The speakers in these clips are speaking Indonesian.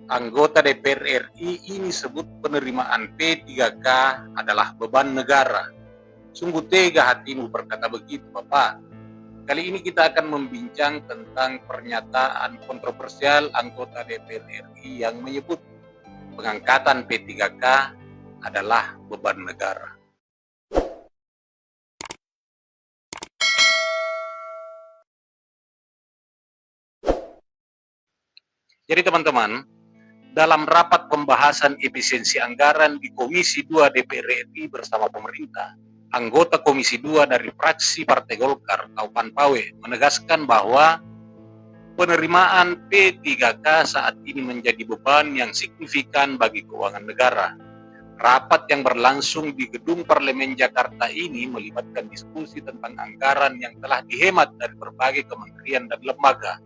anggota DPR RI ini sebut penerimaan P3K adalah beban negara. Sungguh tega hatimu berkata begitu, Bapak. Kali ini kita akan membincang tentang pernyataan kontroversial anggota DPR RI yang menyebut pengangkatan P3K adalah beban negara. Jadi teman-teman, dalam rapat pembahasan efisiensi anggaran di Komisi 2 DPR RI bersama pemerintah, anggota Komisi 2 dari fraksi Partai Golkar, Taufan Pawe, menegaskan bahwa penerimaan P3K saat ini menjadi beban yang signifikan bagi keuangan negara. Rapat yang berlangsung di Gedung Parlemen Jakarta ini melibatkan diskusi tentang anggaran yang telah dihemat dari berbagai kementerian dan lembaga,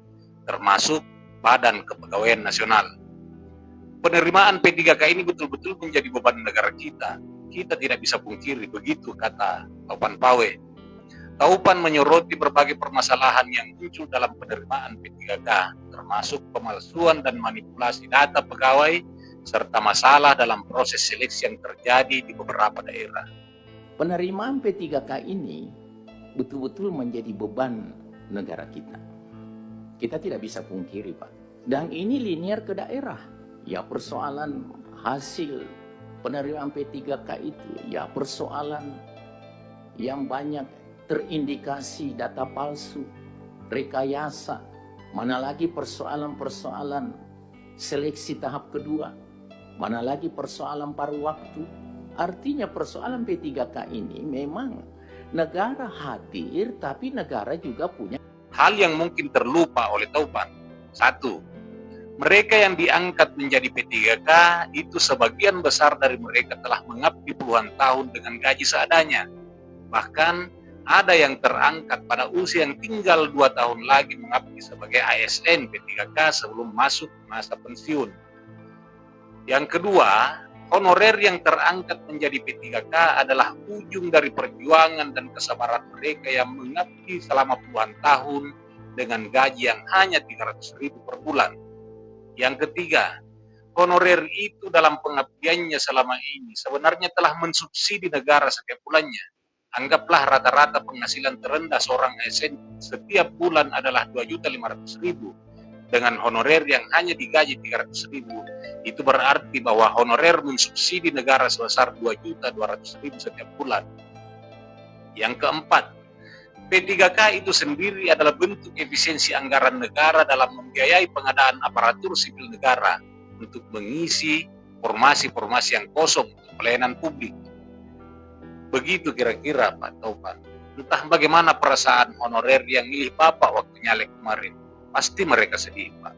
termasuk Badan Kepegawaian Nasional. Penerimaan P3K ini betul-betul menjadi beban negara kita. Kita tidak bisa pungkiri, begitu kata Taufan Pawe. Taufan menyoroti berbagai permasalahan yang muncul dalam penerimaan P3K, termasuk pemalsuan dan manipulasi data pegawai, serta masalah dalam proses seleksi yang terjadi di beberapa daerah. Penerimaan P3K ini betul-betul menjadi beban negara kita. Kita tidak bisa pungkiri, Pak. Dan ini linear ke daerah. Ya persoalan hasil penerimaan P3K itu, ya persoalan yang banyak terindikasi data palsu, rekayasa, mana lagi persoalan-persoalan seleksi tahap kedua, mana lagi persoalan paruh waktu. Artinya persoalan P3K ini memang negara hadir, tapi negara juga punya hal yang mungkin terlupa oleh Taufan. Satu, mereka yang diangkat menjadi P3K itu sebagian besar dari mereka telah mengabdi puluhan tahun dengan gaji seadanya. Bahkan ada yang terangkat pada usia yang tinggal 2 tahun lagi mengabdi sebagai ASN P3K sebelum masuk masa pensiun. Yang kedua, honorer yang terangkat menjadi P3K adalah ujung dari perjuangan dan kesabaran mereka yang mengabdi selama puluhan tahun dengan gaji yang hanya 300.000 per bulan. Yang ketiga, honorer itu dalam pengabdiannya selama ini sebenarnya telah mensubsidi negara setiap bulannya. Anggaplah rata-rata penghasilan terendah seorang ASN setiap bulan adalah 2.500.000 dengan honorer yang hanya digaji 300.000. Itu berarti bahwa honorer mensubsidi negara sebesar 2.200.000 setiap bulan. Yang keempat, P3K itu sendiri adalah bentuk efisiensi anggaran negara dalam membiayai pengadaan aparatur sipil negara untuk mengisi formasi-formasi yang kosong untuk pelayanan publik. Begitu kira-kira Pak Taufan. Entah bagaimana perasaan honorer yang milih Bapak waktu nyalek kemarin. Pasti mereka sedih, Pak.